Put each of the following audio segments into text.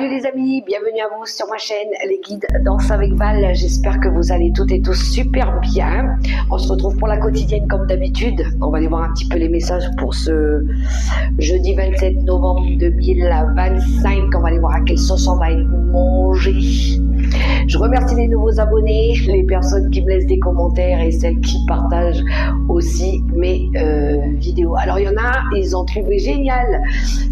Salut les amis, bienvenue à vous sur ma chaîne Les Guides Danse avec Val. J'espère que vous allez toutes et tous super bien. On se retrouve pour la quotidienne comme d'habitude. On va aller voir un petit peu les messages pour ce jeudi 27 novembre 2025. On va aller voir à quelle sauce on va être mangé. Je remercie les nouveaux abonnés, les personnes qui me laissent des commentaires et celles qui partagent aussi mes vidéos. Alors il y en a, ils ont trouvé génial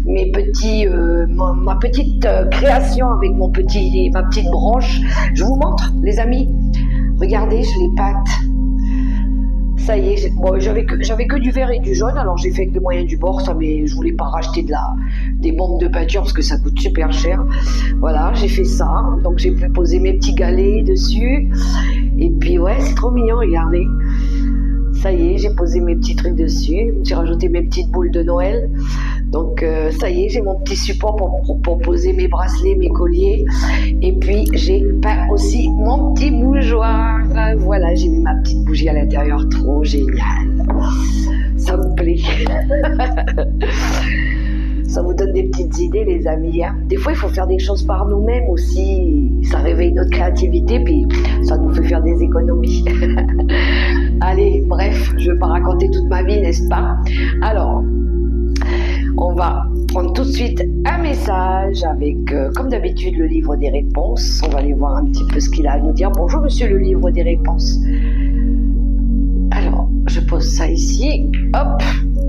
mes petits, ma petite création avec ma petite branche. Je vous montre les amis. Regardez, je les pâte. Ça y est, bon, j'avais que du vert et du jaune, alors j'ai fait avec les moyens du bord, ça, mais je voulais pas racheter des bombes de peinture parce que ça coûte super cher. Voilà, j'ai fait ça, donc j'ai pu poser mes petits galets dessus. Et puis ouais, c'est trop mignon, regardez. Ça y est, j'ai posé mes petits trucs dessus, j'ai rajouté mes petites boules de Noël. Donc ça y est, j'ai mon petit support pour poser mes bracelets, mes colliers. Et puis j'ai peint aussi mon petit bougeoir. Voilà, j'ai mis ma petite bougie à l'intérieur, trop génial. Ça me plaît. Ça vous donne des petites idées les amis, hein. Des fois il faut faire des choses par nous-mêmes aussi. Ça réveille notre créativité, puis ça nous fait faire des économies. Allez, bref, je ne vais pas raconter toute ma vie, n'est-ce pas? Alors, on va prendre tout de suite un message avec, comme d'habitude, le livre des réponses. On va aller voir un petit peu ce qu'il a à nous dire. Bonjour monsieur le livre des réponses. Alors, je pose ça ici, hop,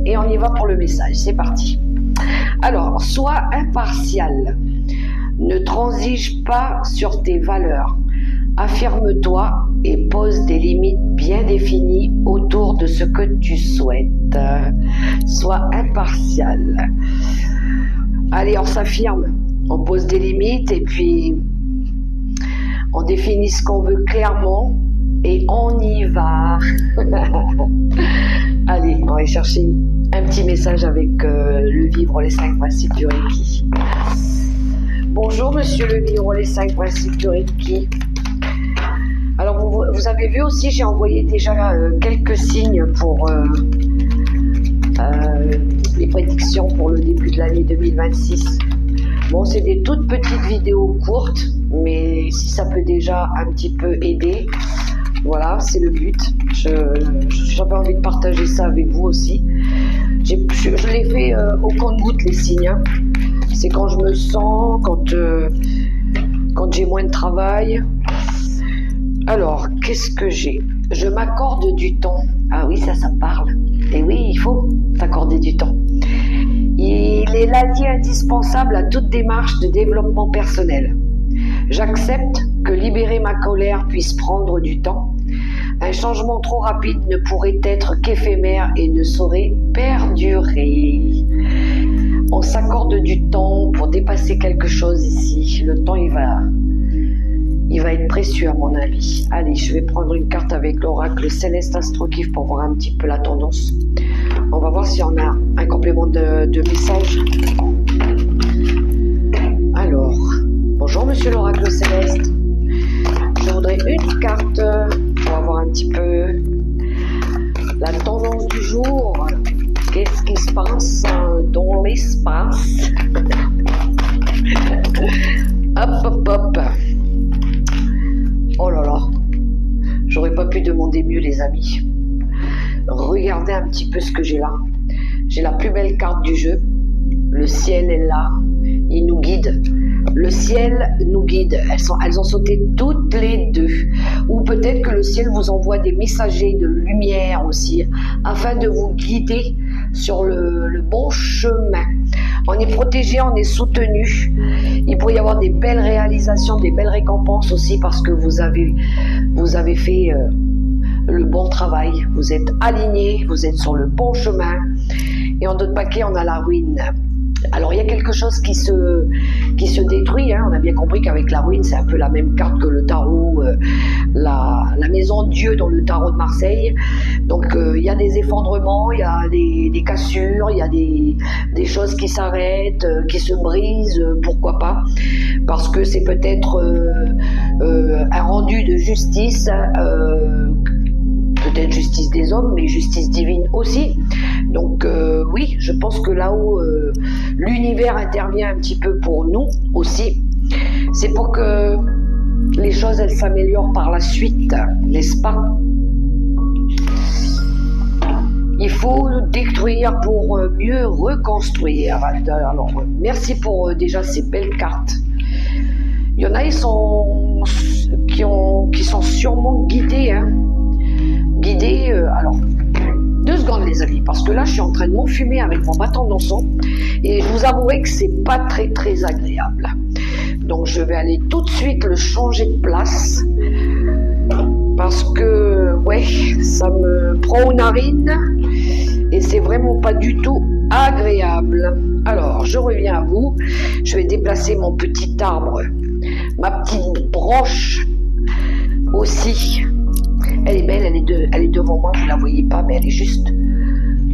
et on y va pour le message. C'est parti. Alors, sois impartial. Ne transige pas sur tes valeurs. Affirme-toi et pose des limites bien définies autour de ce que tu souhaites. Sois impartial. Allez, on s'affirme, on pose des limites et puis on définit ce qu'on veut clairement et on y va. Allez, on va aller chercher un petit message avec le vivre les 5 principes du Reiki. Bonjour monsieur le vivre les 5 principes du Reiki. Alors vous avez vu aussi, j'ai envoyé déjà quelques signes pour les prédictions pour le début de l'année 2026. Bon, c'est des toutes petites vidéos courtes, mais si ça peut déjà un petit peu aider, voilà, c'est le but. J'avais envie de partager ça avec vous aussi. Je l'ai fait au compte-gouttes les signes. Hein. C'est quand je me sens, quand j'ai moins de travail. Alors, qu'est-ce que j'ai? Je m'accorde du temps. Ah oui, ça parle. Et oui, il faut s'accorder du temps. Il est l'allié indispensable à toute démarche de développement personnel. J'accepte que libérer ma colère puisse prendre du temps. Un changement trop rapide ne pourrait être qu'éphémère et ne saurait perdurer. On s'accorde du temps pour dépasser quelque chose ici. Le temps, il va être précieux à mon avis. Allez, je vais prendre une carte avec l'oracle Céleste Astrokif pour voir un petit peu la tendance. On va voir si on a un complément de message. Alors, bonjour monsieur l'oracle Céleste. Je voudrais une carte pour avoir un petit peu la tendance du jour. Qu'est-ce qui se passe dans l'espace? Hop, hop, hop. Oh là là, j'aurais pas pu demander mieux les amis. Regardez un petit peu ce que j'ai là. J'ai la plus belle carte du jeu. Le ciel est là, il nous guide. Le ciel nous guide. Elles ont sauté toutes les deux. Ou peut-être que le ciel vous envoie des messagers de lumière aussi, afin de vous guider sur le bon chemin. On est protégé, on est soutenu. Il pourrait y avoir des belles réalisations, des belles récompenses aussi parce que vous avez fait le bon travail. Vous êtes aligné, vous êtes sur le bon chemin. Et en d'autres paquets, on a la ruine. Alors il y a quelque chose qui se détruit, hein. On a bien compris qu'avec la ruine c'est un peu la même carte que le tarot, la maison Dieu dans le tarot de Marseille. Donc il y a des effondrements, il y a des cassures, il y a des choses qui s'arrêtent, qui se brisent, pourquoi pas, parce que c'est peut-être un rendu de justice, peut-être justice des hommes, mais justice divine aussi. Donc oui, je pense que là-haut, l'univers intervient un petit peu pour nous aussi. c'est pour que les choses elles s'améliorent par la suite, n'est-ce pas? Il faut détruire pour mieux reconstruire. Alors, merci pour déjà ces belles cartes. Il y en a qui sont sûrement guidés. Hein. Guidés, alors, 2 secondes les amis, parce que là je suis en train de m'enfumer avec mon bâton d'encens et je vous avouerai que c'est pas très très agréable. Donc je vais aller tout de suite le changer de place parce que ouais, ça me prend aux narines et c'est vraiment pas du tout agréable. Alors je reviens à vous, je vais déplacer mon petit arbre, ma petite branche aussi. Elle est belle, elle est devant moi, vous ne la voyez pas, mais elle est juste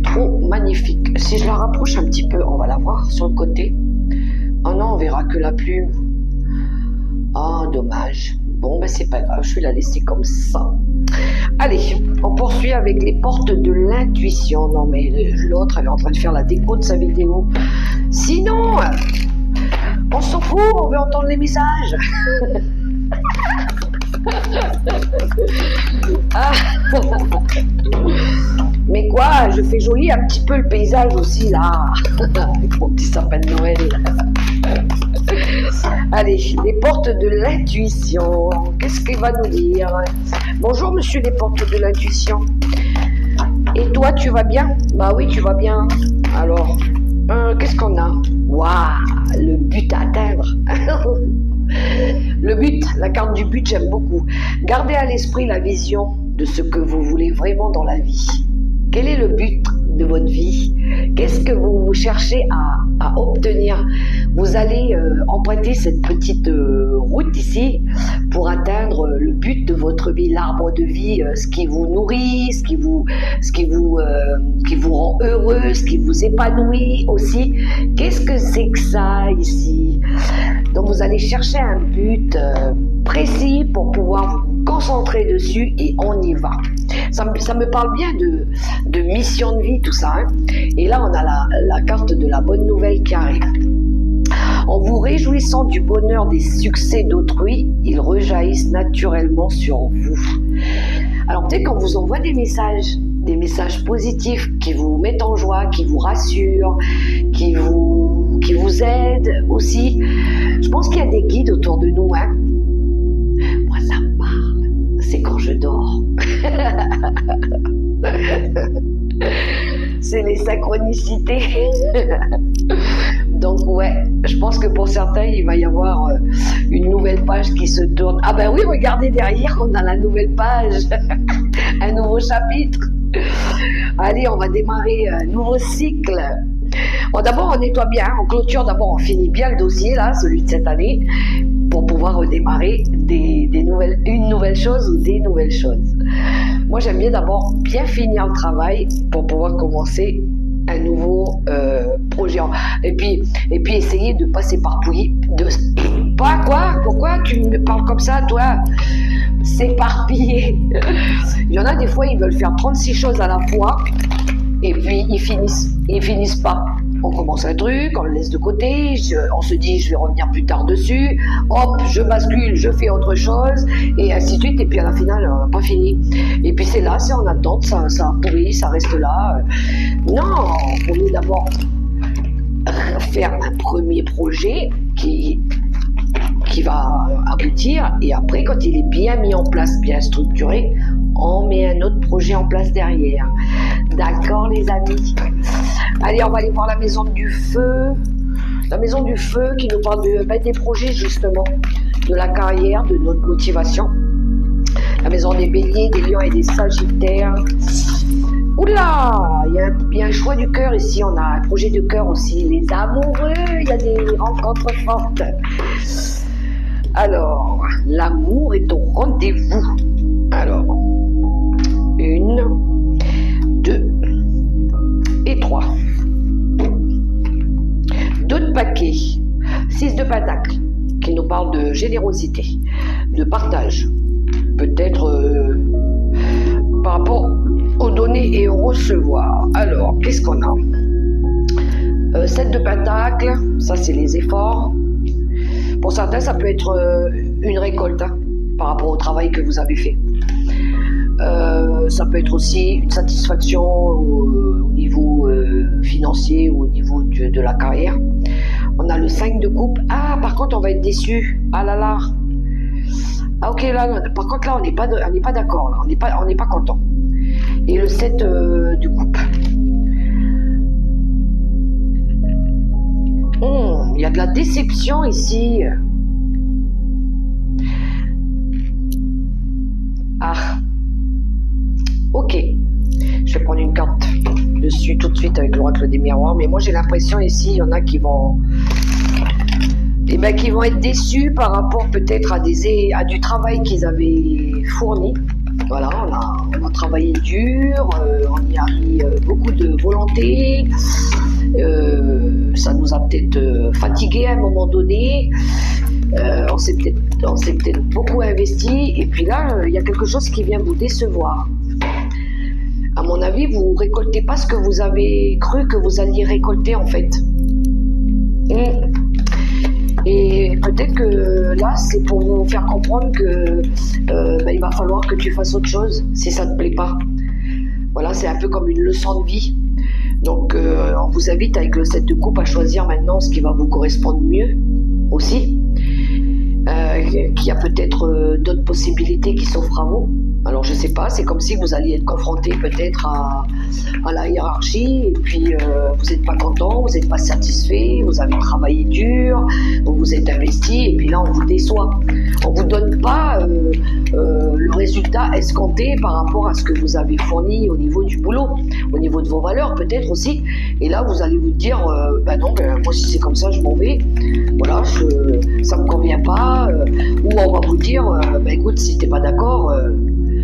trop magnifique. Si je la rapproche un petit peu, on va la voir sur le côté. Oh non, on verra que la plume. Ah, dommage. Bon, ben c'est pas grave, je vais la laisser comme ça. Allez, on poursuit avec les portes de l'intuition. Non, mais l'autre, elle est en train de faire la déco de sa vidéo. Sinon, on s'en fout, on veut entendre les messages. Ah. Mais quoi, je fais joli un petit peu le paysage aussi là, avec mon petit sapin de Noël. Allez, les portes de l'intuition, qu'est-ce qu'il va nous dire? Bonjour monsieur les portes de l'intuition. Et toi, tu vas bien? Bah oui, tu vas bien. Alors, qu'est-ce qu'on a? Waouh, le but à atteindre. Le but, la carte du but, j'aime beaucoup. Gardez à l'esprit la vision de ce que vous voulez vraiment dans la vie. Quel est le but de votre vie? Qu'est-ce que vous cherchez à obtenir? Vous allez emprunter cette petite route ici pour atteindre le but de votre vie, l'arbre de vie, ce qui vous nourrit, ce qui vous rend heureux, ce qui vous épanouit aussi. Qu'est-ce que c'est que ça ici? Donc vous allez chercher un but précis pour pouvoir vous concentrer dessus et on y va. Ça me parle bien de mission de vie, tout ça. Hein. Et là, on a la carte de la bonne nouvelle qui arrive. En vous réjouissant du bonheur des succès d'autrui, ils rejaillissent naturellement sur vous. Alors peut-être qu'on vous envoie des messages positifs qui vous mettent en joie, qui vous rassurent, qui vous aident aussi. Je pense qu'il y a des guides autour de nous. Hein. Moi, ça me parle. C'est quand je dors. C'est les synchronicités. Donc ouais, je pense que pour certains, il va y avoir une nouvelle page qui se tourne. Ah ben oui, regardez derrière, on a la nouvelle page. Un nouveau chapitre. Allez, on va démarrer un nouveau cycle. Bon, d'abord, on nettoie bien, on clôture, d'abord, on finit bien le dossier, là, celui de cette année, pour pouvoir redémarrer une nouvelle chose ou des nouvelles choses. Moi, j'aime bien d'abord bien finir le travail pour pouvoir commencer un nouveau projet. Et puis essayer de ne pas s'éparpiller. Pas quoi? Pourquoi tu me parles comme ça, toi? S'éparpiller. Il y en a des fois, ils veulent faire 36 choses à la fois et puis ils finissent pas. On commence un truc, on le laisse de côté, on se dit je vais revenir plus tard dessus, hop, je bascule, je fais autre chose, et ainsi de suite, et puis à la finale, pas fini. Et puis c'est là, c'est en attente, ça pourrit, ça reste là. Non, on veut d'abord faire un premier projet qui va aboutir, et après, quand il est bien mis en place, bien structuré, on met un autre projet en place derrière. D'accord, les amis? Allez, on va aller voir la maison du feu. La maison du feu qui nous parle des projets, justement, de la carrière, de notre motivation. La maison des béliers, des lions et des sagittaires. Oula, il y a un choix du cœur ici. On a un projet de cœur aussi. Les amoureux, il y a des rencontres fortes. Alors, l'amour est au rendez-vous. Alors, 1, 2 et 3. 2 de paquet. 6 de pentacle, qui nous parle de générosité, de partage. Peut-être par rapport au donner et au recevoir. Alors, qu'est-ce qu'on a? 7 de pentacle, ça c'est les efforts. Pour certains, ça peut être une récolte hein, par rapport au travail que vous avez fait. Ça peut être aussi une satisfaction au niveau financier ou au niveau de la carrière. On a le 5 de coupe. Ah, par contre, on va être déçu. Ah là là. Ah ok, là, par contre, là, on n'est pas d'accord. Là. On n'est pas content. Et le 7 de coupe. Il y a de la déception ici. Ah. Ok. Je vais prendre une carte dessus tout de suite avec l'oracle des miroirs. Mais moi, j'ai l'impression ici, il y en a qui vont... qui vont être déçus par rapport peut-être à du travail qu'ils avaient fourni. Voilà, on a travaillé dur, on y a mis beaucoup de volonté, ça nous a peut-être fatigué à un moment donné, on s'est peut-être beaucoup investi, et puis là, il y a quelque chose qui vient vous décevoir. À mon avis, vous ne récoltez pas ce que vous avez cru que vous alliez récolter en fait. Et peut-être que là, c'est pour vous faire comprendre que il va falloir que tu fasses autre chose si ça ne te plaît pas. Voilà, c'est un peu comme une leçon de vie. Donc, on vous invite avec le 7 de coupe à choisir maintenant ce qui va vous correspondre mieux aussi. Qu'il y a peut-être d'autres possibilités qui s'offrent à vous. Alors je sais pas, c'est comme si vous alliez être confronté peut-être à la hiérarchie et puis vous n'êtes pas content, vous n'êtes pas satisfait, vous avez travaillé dur, vous vous êtes investi et puis là on vous déçoit. On vous donne pas le résultat escompté par rapport à ce que vous avez fourni au niveau du boulot, au niveau de vos valeurs peut-être aussi. Et là vous allez vous dire, moi si c'est comme ça je m'en vais, voilà, ça me convient pas, ou on va vous dire, écoute si t'es pas d'accord,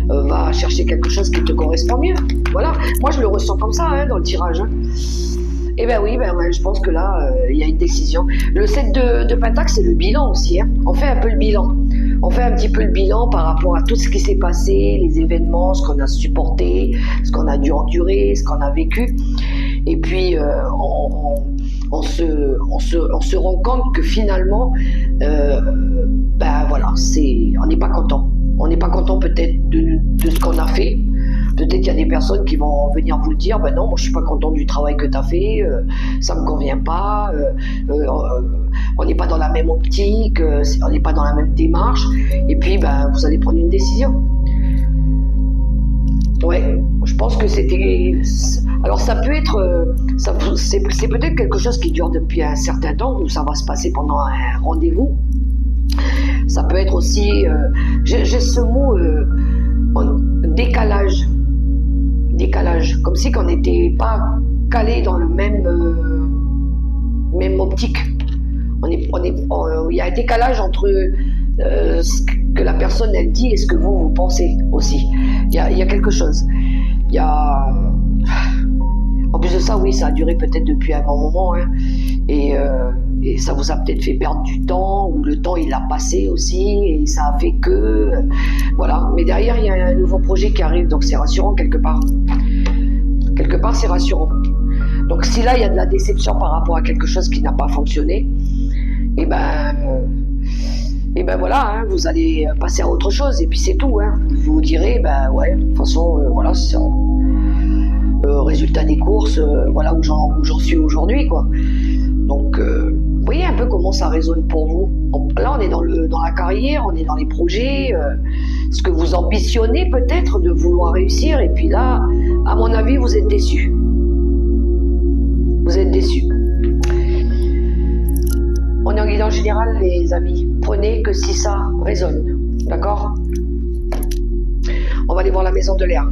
va chercher quelque chose qui te correspond mieux. Voilà, moi je le ressens comme ça dans le tirage. Et je pense que là, il y a une décision. Le 7 de Pentacle, c'est le bilan aussi. On fait un peu le bilan. On fait un petit peu le bilan par rapport à tout ce qui s'est passé, les événements, ce qu'on a supporté, ce qu'on a dû endurer, ce qu'on a vécu. Et puis, on se rend compte que finalement, on n'est pas content. On n'est pas content peut-être de ce qu'on a fait. Peut-être qu'il y a des personnes qui vont venir vous le dire, non, moi je suis pas content du travail que tu as fait, ça me convient pas, on n'est pas dans la même optique, on n'est pas dans la même démarche, et puis vous allez prendre une décision. Ouais, je pense que c'était... Alors ça peut être... c'est peut-être quelque chose qui dure depuis un certain temps, où ça va se passer pendant un rendez-vous. Ça peut être aussi... j'ai ce mot... décalage, comme si on n'était pas calé dans le même optique. Il y a un décalage entre ce que la personne elle dit et ce que vous pensez aussi. Il y a quelque chose. En plus de ça, oui, ça a duré peut-être depuis un bon moment, et ça vous a peut-être fait perdre du temps, ou le temps il a passé aussi, et ça a fait que... voilà, mais derrière il y a un nouveau projet qui arrive, donc c'est rassurant quelque part. Quelque part c'est rassurant. Donc si là il y a de la déception par rapport à quelque chose qui n'a pas fonctionné, et voilà, vous allez passer à autre chose, et puis c'est tout. Vous vous direz, de toute façon, voilà, c'est ça. Résultat des courses, voilà où j'en suis aujourd'hui, quoi. Donc, vous voyez un peu comment ça résonne pour vous. Là, on est dans la carrière, on est dans les projets, ce que vous ambitionnez peut-être de vouloir réussir, et puis là, à mon avis, vous êtes déçus. Vous êtes déçus. On est en guidance générale, les amis. Prenez que si ça résonne, d'accord? On va aller voir la maison de l'air.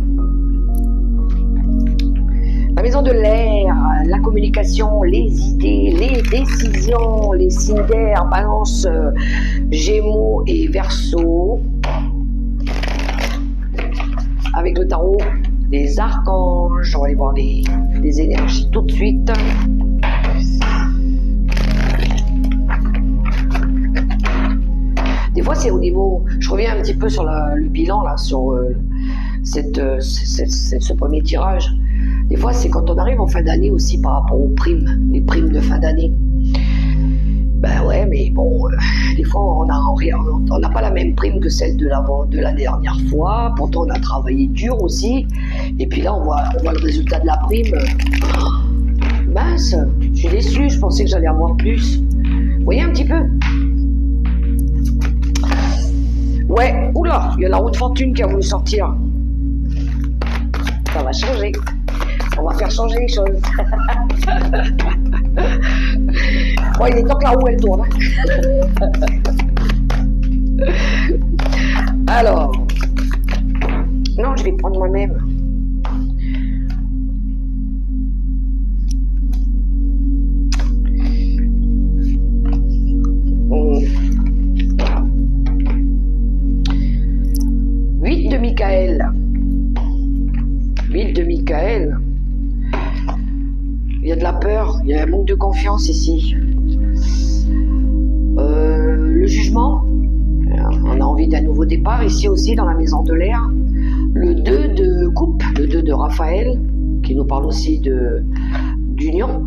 La maison de l'air, la communication, les idées, les décisions, les signes d'air, Balance, Gémeaux et Verseau. Avec le tarot des archanges, on va aller voir les énergies tout de suite. Des fois, c'est au niveau... Je reviens un petit peu sur le bilan, là, sur ce premier tirage. Des fois, c'est quand on arrive en fin d'année aussi par rapport aux primes, les primes de fin d'année. Ben ouais, mais bon, des fois on n'a pas la même prime que celle de la dernière fois. Pourtant on a travaillé dur aussi. Et puis là on voit le résultat de la prime. Mince, je suis déçu, je pensais que j'allais avoir plus. Vous voyez un petit peu? Ouais, oula, il y a la roue de fortune qui a voulu sortir. Ça va changer. On va faire changer les choses. Bon, il est temps que la roue elle tourne. Alors, non, je vais prendre moi-même. Huit de Michael. 8 de Michael. Il y a de la peur, il y a un manque de confiance ici. Le jugement, on a envie d'un nouveau départ ici aussi dans la maison de l'air. Le 2 de coupe, le 2 de Raphaël, qui nous parle aussi d'union.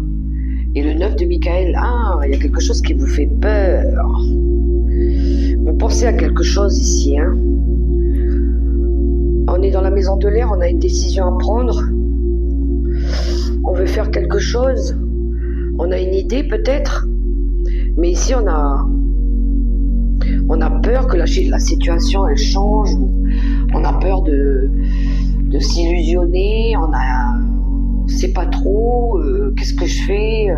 Et le 9 de Michael, il y a quelque chose qui vous fait peur. Vous pensez à quelque chose ici, hein. On est dans la maison de l'air, on a une décision à prendre. On veut faire quelque chose. On a une idée peut-être. Mais ici on a peur que la situation elle change. On a peur de s'illusionner. On sait pas trop. Qu'est-ce que je fais?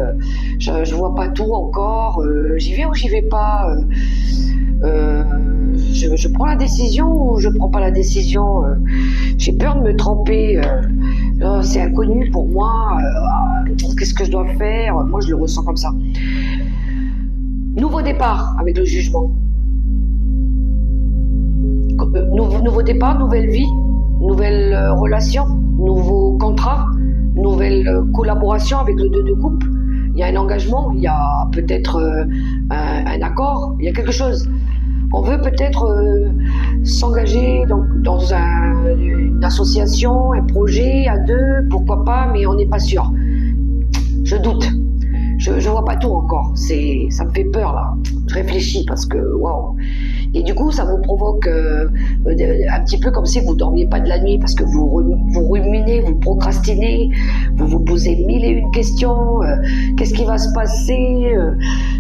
Je vois pas tout encore. J'y vais ou j'y vais pas? Je prends la décision ou je prends pas la décision? J'ai peur de me tromper. C'est inconnu pour moi. Qu'est-ce que je dois faire? Moi, je le ressens comme ça. Nouveau départ avec le jugement. Nouveau départ, nouvelle vie, nouvelle relation, nouveau contrat, nouvelle collaboration avec le 2 de coupe. Il y a un engagement, il y a peut-être un accord, il y a quelque chose. On veut peut-être s'engager dans une association, un projet à 2, pourquoi pas, mais on n'est pas sûr. Je doute. Je vois pas tout encore. Ça me fait peur là. Je réfléchis parce que waouh. Et du coup, ça vous provoque un petit peu comme si vous dormiez pas de la nuit parce que vous ruminez, vous procrastinez, vous vous posez 1001 questions. Qu'est-ce qui va se passer?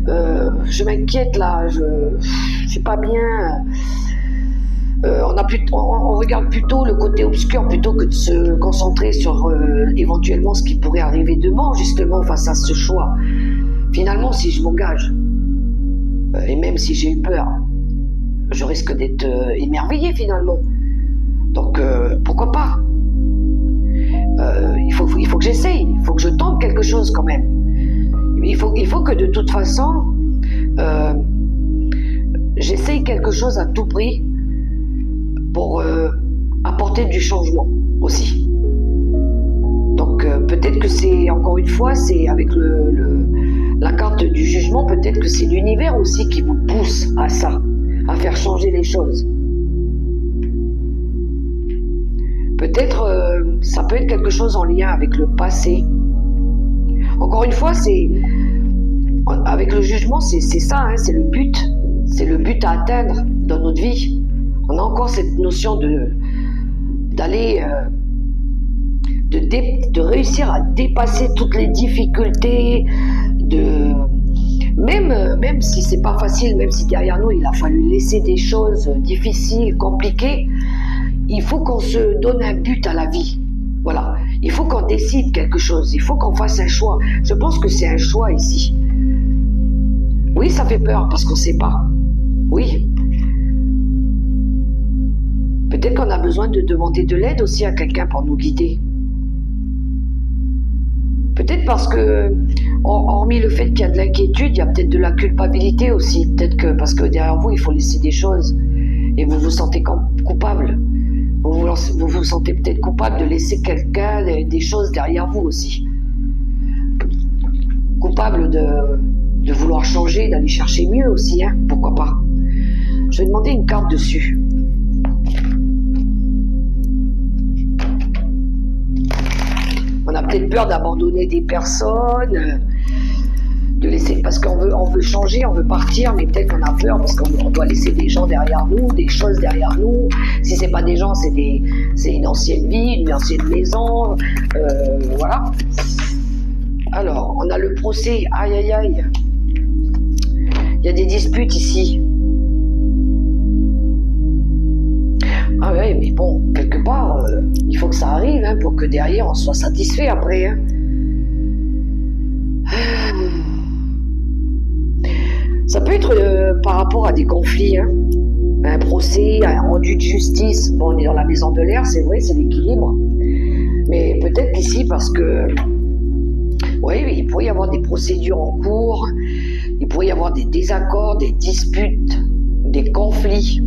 Je m'inquiète là. Je suis pas bien. On regarde plutôt le côté obscur plutôt que de se concentrer sur éventuellement ce qui pourrait arriver demain, justement face à ce choix. Finalement, si je m'engage, et même si j'ai eu peur, je risque d'être émerveillé finalement. Donc pourquoi pas? Il faut que j'essaye, il faut que je tente quelque chose quand même. Il faut que de toute façon, j'essaye quelque chose à tout prix pour apporter du changement aussi. Donc peut-être que c'est, encore une fois, c'est avec la carte du jugement, peut-être que c'est l'univers aussi qui vous pousse à ça, à faire changer les choses. Peut-être ça peut être quelque chose en lien avec le passé. Encore une fois, avec le jugement, c'est ça, hein, c'est le but à atteindre dans notre vie. On a encore cette notion d'aller, de réussir à dépasser toutes les difficultés, même si c'est pas facile, même si derrière nous il a fallu laisser des choses difficiles, compliquées, il faut qu'on se donne un but à la vie. Voilà, il faut qu'on décide quelque chose, il faut qu'on fasse un choix. Je pense que c'est un choix ici. Oui, ça fait peur parce qu'on sait pas. Oui. Peut-être qu'on a besoin de demander de l'aide aussi à quelqu'un pour nous guider. Peut-être parce que, hormis le fait qu'il y a de l'inquiétude, il y a peut-être de la culpabilité aussi. Peut-être que parce que derrière vous, il faut laisser des choses et vous vous sentez coupable. Vous vous sentez peut-être coupable de laisser quelqu'un, des choses derrière vous aussi. Coupable de vouloir changer, d'aller chercher mieux aussi, hein, pourquoi pas. Je vais demander une carte dessus. On a peut-être peur d'abandonner des personnes, de laisser, parce on veut changer, on veut partir, mais peut-être qu'on a peur parce qu'on doit laisser des gens derrière nous, des choses derrière nous. Si c'est pas des gens, c'est une ancienne vie, une ancienne maison, voilà. Alors, on a le procès, aïe aïe aïe. Il y a des disputes ici. Ah ouais, mais bon, quelque part, il faut que ça arrive hein, pour que derrière on soit satisfait après. Hein. Ça peut être par rapport à des conflits, hein. Un procès, un rendu de justice. Bon, on est dans la maison de l'air, c'est vrai, c'est l'équilibre. Mais peut-être qu'ici, parce que oui, il pourrait y avoir des procédures en cours, il pourrait y avoir des désaccords, des disputes, des conflits,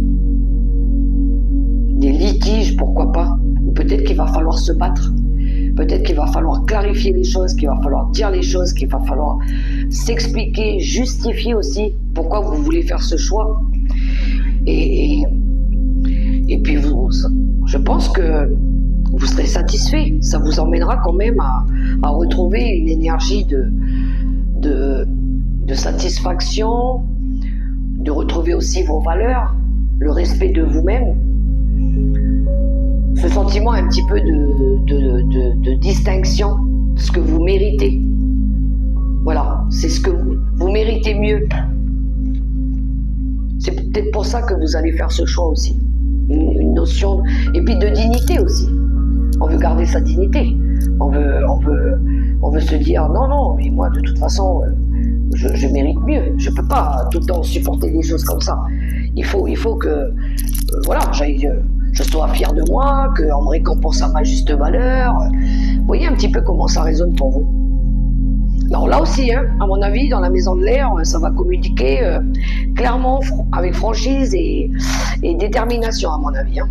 des litiges, pourquoi pas. Ou peut-être qu'il va falloir se battre. Peut-être qu'il va falloir clarifier les choses, qu'il va falloir dire les choses, qu'il va falloir s'expliquer, justifier aussi pourquoi vous voulez faire ce choix. Et puis je pense que vous serez satisfait. Ça vous emmènera quand même à retrouver une énergie de satisfaction, de retrouver aussi vos valeurs, le respect de vous-même. Ce sentiment un petit peu de distinction, ce que vous méritez. Voilà, c'est ce que vous méritez mieux. C'est peut-être pour ça que vous allez faire ce choix aussi. Une notion, et puis de dignité aussi. On veut garder sa dignité. On veut se dire non, mais moi de toute façon, je mérite mieux. Je peux pas tout le temps supporter des choses comme ça. Il faut que, voilà, je sois fier de moi, qu'on me récompense à ma juste valeur. Vous voyez un petit peu comment ça résonne pour vous. Alors là aussi, hein, à mon avis, dans la maison de l'air, ça va communiquer clairement, avec franchise et détermination, à mon avis. Hein.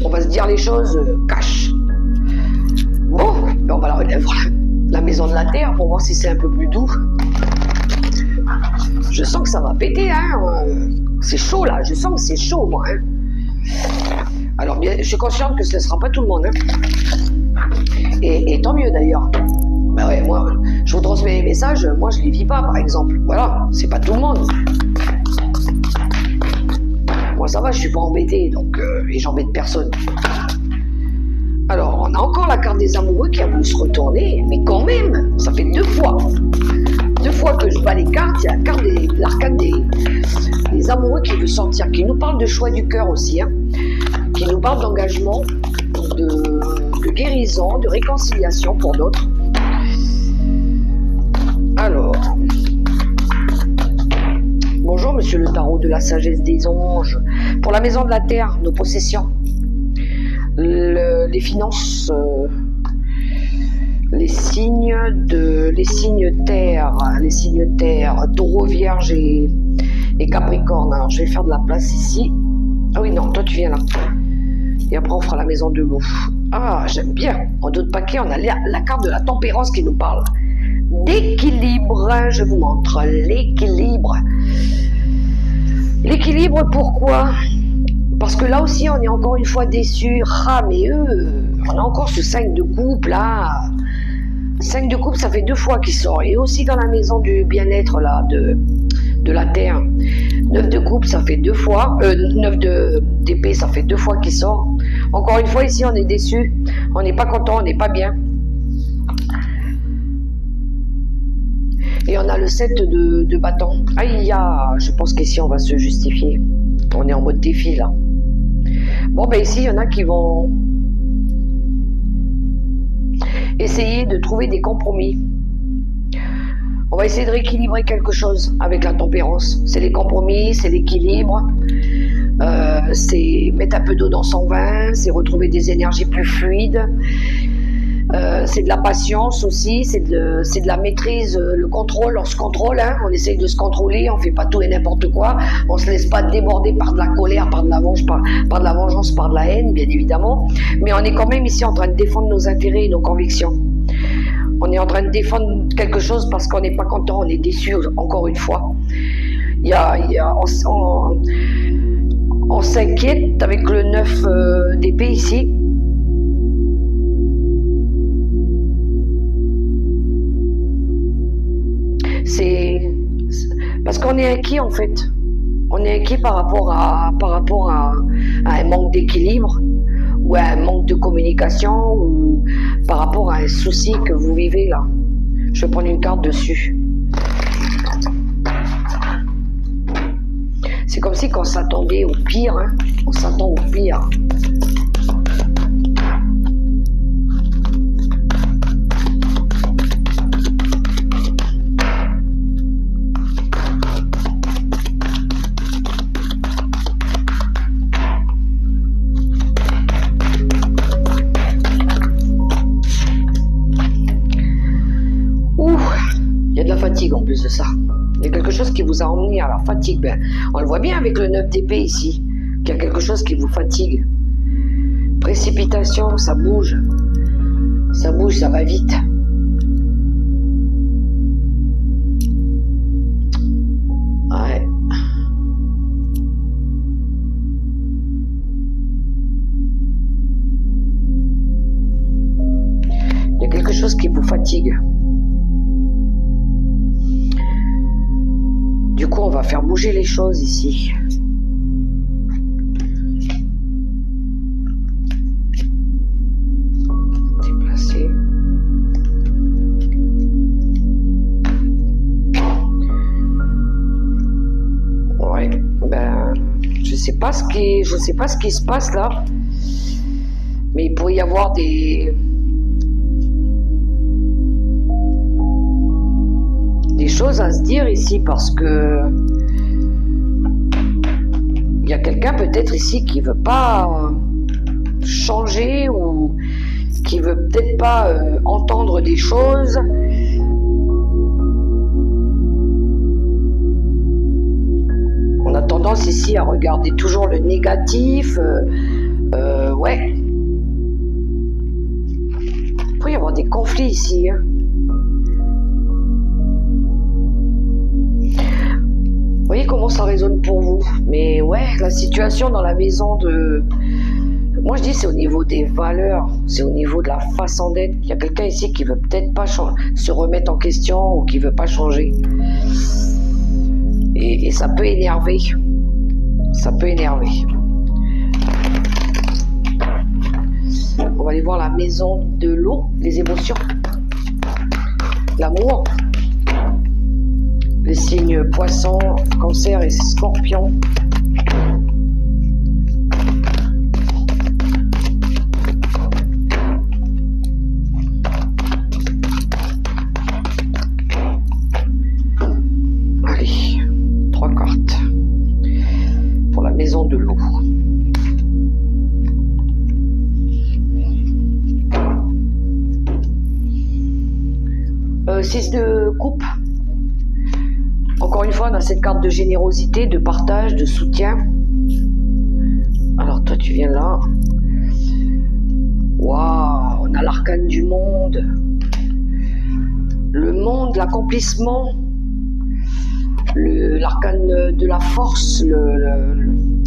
On va se dire les choses cash. Bon, ben on va la maison de la terre pour voir si c'est un peu plus doux. Je sens que ça va péter, hein. C'est chaud là, je sens que c'est chaud, moi. Hein. Alors bien, je suis consciente que ce ne sera pas tout le monde. Hein. Et tant mieux d'ailleurs. Ben ouais, moi, je vous transmets les messages, moi je les vis pas par exemple. Voilà, c'est pas tout le monde. Moi ça va, je suis pas embêté, donc et j'embête personne. Alors, on a encore la carte des amoureux qui a voulu se retourner, mais quand même, ça fait 2 fois. 2 fois que je bats les cartes, il y a la carte l'arcade des amoureux qui veut sortir, qui nous parle de choix du cœur aussi, hein, qui nous parle d'engagement, de guérison, de réconciliation pour d'autres. Alors, bonjour monsieur le tarot de la sagesse des anges. Pour la maison de la terre, nos possessions, les finances, les signes terre, taureau, vierge et capricorne. Alors je vais faire de la place ici. Ah oui, non, toi tu viens là. Et après on fera la maison de l'eau. Ah, j'aime bien. En d'autres paquets, on a la carte de la tempérance qui nous parle d'équilibre. Je vous montre l'équilibre. L'équilibre, pourquoi ? Parce que là aussi, on est encore une fois déçus. Ah, mais on a encore ce 5 de coupe là. 5 de coupe, ça fait 2 fois qu'il sort. Et aussi dans la maison du bien-être là, de la terre. 9 de coupe, ça fait 2 fois. 9 d'épée, ça fait 2 fois qu'il sort. Encore une fois, ici, on est déçus. On n'est pas content, on n'est pas bien. Et on a le 7 de bâton. Aïe, je pense qu'ici, on va se justifier. On est en mode défi, là. Bon, ben ici, il y en a qui vont essayer de trouver des compromis. On va essayer de rééquilibrer quelque chose avec la tempérance. C'est les compromis, c'est l'équilibre. C'est mettre un peu d'eau dans son vin, c'est retrouver des énergies plus fluides. C'est de la patience aussi, c'est de la maîtrise, le contrôle, on se contrôle, hein, on essaye de se contrôler, on fait pas tout et n'importe quoi, on se laisse pas déborder par de la colère, par de la vengeance, par de la haine, bien évidemment, mais on est quand même ici en train de défendre nos intérêts et nos convictions. On est en train de défendre quelque chose parce qu'on n'est pas content, on est déçu encore une fois. On s'inquiète avec le 9 d'épée ici. Parce qu'on est inquiet en fait. On est inquiet par rapport à un manque d'équilibre ou à un manque de communication ou par rapport à un souci que vous vivez là. Je vais prendre une carte dessus. C'est comme si qu'on s'attendait au pire, hein. On s'attend au pire. Il y a de la fatigue en plus de ça. Il y a quelque chose qui vous a emmené à la fatigue. Ben, on le voit bien avec le 9 d'épée ici, qu'il y a quelque chose qui vous fatigue. Précipitation, ça bouge. Ça bouge, ça va vite. Ouais. Il y a quelque chose qui vous fatigue. Du coup, on va faire bouger les choses ici. Déplacer. Ouais, ben, je sais pas ce qui se passe là, mais il pourrait y avoir des choses à se dire ici parce que il y a quelqu'un peut-être ici qui veut pas changer ou qui veut peut-être pas entendre des choses. On a tendance ici à regarder toujours le négatif. Ouais. Il peut y avoir des conflits ici, hein. Vous voyez comment ça résonne pour vous. Mais ouais, la situation dans la maison de... Moi je dis c'est au niveau des valeurs, c'est au niveau de la façon d'être. Il y a quelqu'un ici qui veut peut-être pas se remettre en question ou qui veut pas changer. Et ça peut énerver. Ça peut énerver. On va aller voir la maison de l'eau, les émotions, l'amour. Les signes poisson, cancer et scorpion. Allez, 3 cartes pour la maison de l'eau. Six de coupe. Encore une fois, on a cette carte de générosité, de partage, de soutien. Alors toi, tu viens là. Waouh, on a l'arcane du monde. Le monde, l'accomplissement. L'arcane de la force.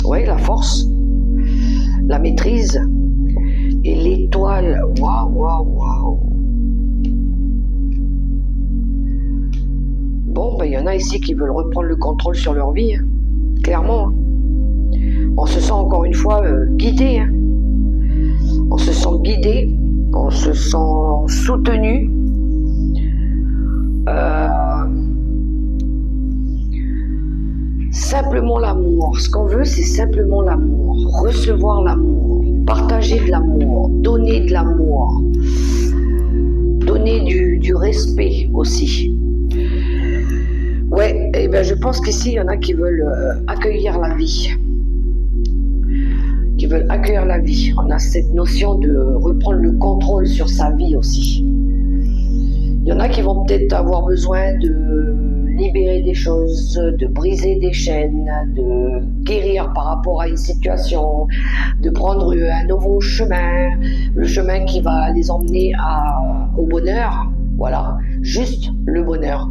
Ouais, la force. La maîtrise. Et l'étoile. Waouh, waouh, waouh. Bon, ben, y en a ici qui veulent reprendre le contrôle sur leur vie, hein. Clairement. Hein. On se sent encore une fois guidé. Hein. On se sent guidé, on se sent soutenu. Simplement l'amour. Ce qu'on veut, c'est simplement l'amour. Recevoir l'amour, partager de l'amour, donner de l'amour, donner du respect aussi. Ouais, et ben je pense qu'ici, il y en a qui veulent accueillir la vie. Qui veulent accueillir la vie. On a cette notion de reprendre le contrôle sur sa vie aussi. Il y en a qui vont peut-être avoir besoin de libérer des choses, de briser des chaînes, de guérir par rapport à une situation, de prendre un nouveau chemin, le chemin qui va les emmener au bonheur. Voilà, juste le bonheur.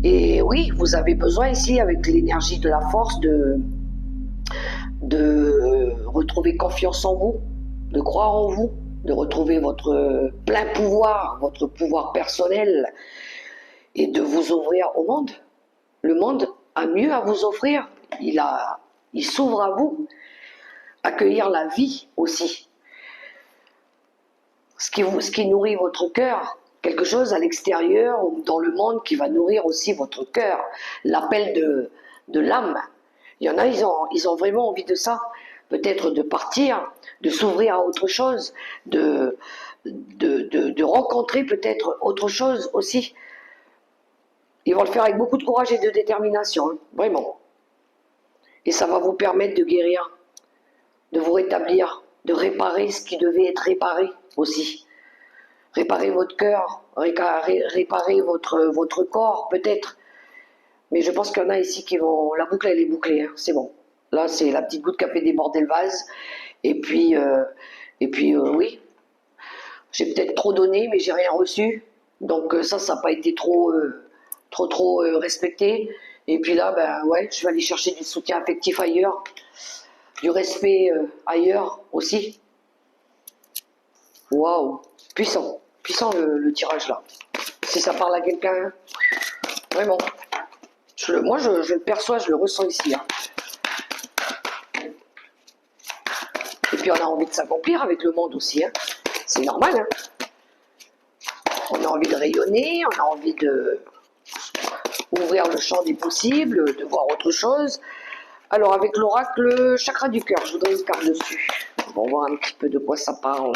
Et oui, vous avez besoin ici, avec l'énergie de la force, de retrouver confiance en vous, de croire en vous, de retrouver votre plein pouvoir, votre pouvoir personnel et de vous ouvrir au monde. Le monde a mieux à vous offrir. Il s'ouvre à vous. Accueillir la vie aussi. Ce qui nourrit votre cœur. Quelque chose à l'extérieur ou dans le monde qui va nourrir aussi votre cœur. L'appel de l'âme. Il y en a, ils ont vraiment envie de ça. Peut-être de partir, de s'ouvrir à autre chose, de rencontrer peut-être autre chose aussi. Ils vont le faire avec beaucoup de courage et de détermination, hein, vraiment. Et ça va vous permettre de guérir, de vous rétablir, de réparer ce qui devait être réparé aussi. Réparer votre cœur, réparer votre corps peut-être. Mais je pense qu'il y en a ici qui vont... La boucle, elle est bouclée, hein, c'est bon. Là, c'est la petite goutte qui a fait déborder le vase. Et puis oui, j'ai peut-être trop donné, mais j'ai rien reçu. Donc ça n'a pas été trop respecté. Et puis là, ben ouais, je vais aller chercher du soutien affectif ailleurs, du respect ailleurs aussi. Waouh, puissant le tirage là. Si ça parle à quelqu'un, vraiment. Moi, je le perçois, je le ressens ici. Hein. Et puis on a envie de s'accomplir avec le monde aussi. Hein. C'est normal. Hein. On a envie de rayonner, on a envie de ouvrir le champ des possibles, de voir autre chose. Alors avec l'oracle chakra du cœur, je voudrais une carte dessus. On va voir un petit peu de quoi ça parle.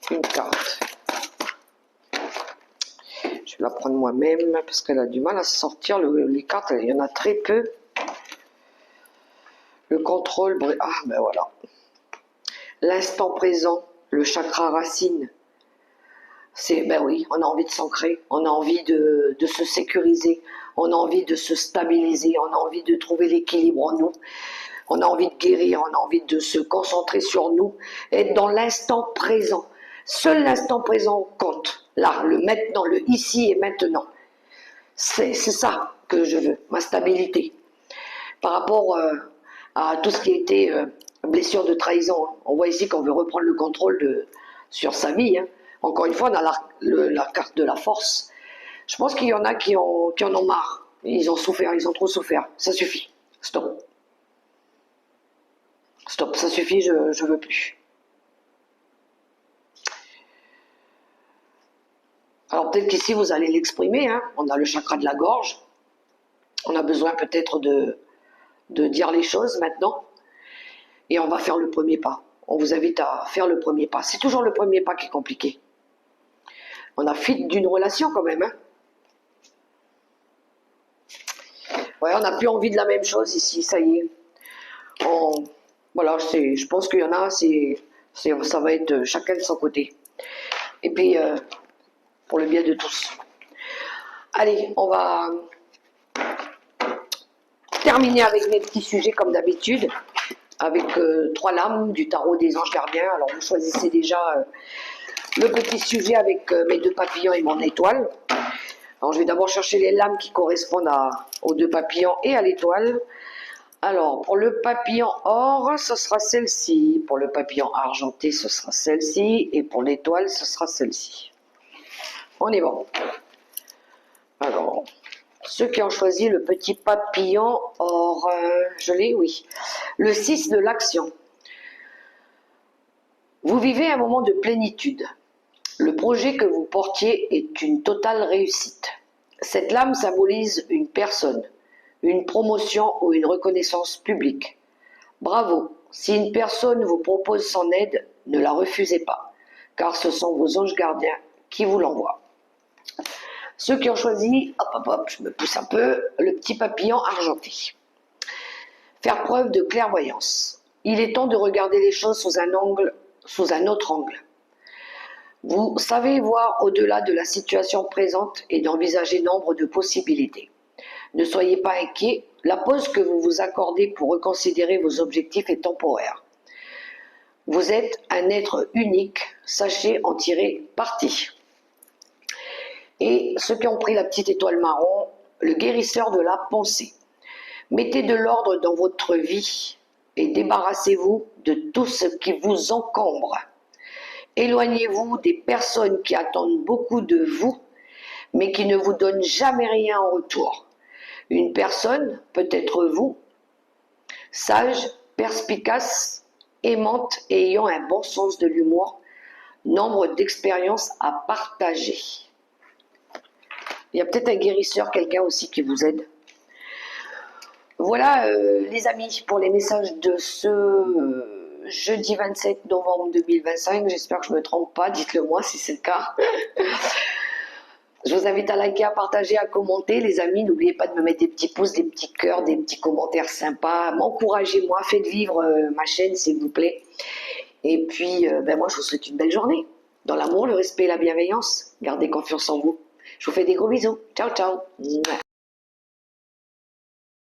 Une carte. Je vais la prendre moi-même parce qu'elle a du mal à sortir. Les cartes, il y en a très peu. Le contrôle, ah ben voilà. L'instant présent, le chakra racine. C'est, ben oui, on a envie de s'ancrer, on a envie de se sécuriser, on a envie de se stabiliser, on a envie de trouver l'équilibre en nous, on a envie de guérir, on a envie de se concentrer sur nous, être dans l'instant présent. Seul l'instant présent compte. Là, le maintenant, le ici et maintenant. C'est ça que je veux, ma stabilité. Par rapport à tout ce qui a été blessure de trahison. Hein. On voit ici qu'on veut reprendre le contrôle sur sa vie. Hein. Encore une fois, on a la carte de la force. Je pense qu'il y en a qui en ont marre. Ils ont souffert, ils ont trop souffert. Ça suffit. Stop. Stop, ça suffit, je veux plus. Alors peut-être qu'ici, vous allez l'exprimer. Hein. On a le chakra de la gorge. On a besoin peut-être de dire les choses maintenant. Et on va faire le premier pas. On vous invite à faire le premier pas. C'est toujours le premier pas qui est compliqué. On a fuite d'une relation quand même. Hein. Ouais, on n'a plus envie de la même chose ici, ça y est. Voilà, je pense qu'il y en a, ça va être chacun de son côté. Et puis, pour le bien de tous. Allez, on va terminer avec mes petits sujets comme d'habitude. Avec 3 lames du tarot des anges gardiens. Alors, vous choisissez déjà... le petit sujet avec mes 2 papillons et mon étoile. Alors, je vais d'abord chercher les lames qui correspondent aux 2 papillons et à l'étoile. Alors, pour le papillon or, ce sera celle-ci. Pour le papillon argenté, ce sera celle-ci. Et pour l'étoile, ce sera celle-ci. On est bon. Alors, ceux qui ont choisi le petit papillon or, je l'ai, oui. Le 6 de l'action. Vous vivez un moment de plénitude. Le projet que vous portiez est une totale réussite. Cette lame symbolise une personne, une promotion ou une reconnaissance publique. Bravo, si une personne vous propose son aide, ne la refusez pas, car ce sont vos anges gardiens qui vous l'envoient. Ceux qui ont choisi, je me pousse un peu, le petit papillon argenté. Faire preuve de clairvoyance. Il est temps de regarder les choses sous un autre angle. Vous savez voir au-delà de la situation présente et d'envisager nombre de possibilités. Ne soyez pas inquiets, la pause que vous vous accordez pour reconsidérer vos objectifs est temporaire. Vous êtes un être unique, sachez en tirer parti. Et ceux qui ont pris la petite étoile marron, le guérisseur de la pensée. Mettez de l'ordre dans votre vie et débarrassez-vous de tout ce qui vous encombre. Éloignez-vous des personnes qui attendent beaucoup de vous, mais qui ne vous donne jamais rien en retour. Une personne, peut-être vous, sage, perspicace, aimante et ayant un bon sens de l'humour, nombre d'expériences à partager. Il y a peut-être un guérisseur, quelqu'un aussi qui vous aide. Voilà les amis, pour les messages de ce jeudi 27 novembre 2025. J'espère que je ne me trompe pas, dites-le moi si c'est le cas. Je vous invite à liker, à partager, à commenter. Les amis, n'oubliez pas de me mettre des petits pouces, des petits cœurs, des petits commentaires sympas. M'encouragez-moi, faites vivre ma chaîne s'il vous plaît. Et puis, moi je vous souhaite une belle journée. Dans l'amour, le respect et la bienveillance. Gardez confiance en vous. Je vous fais des gros bisous. Ciao, ciao.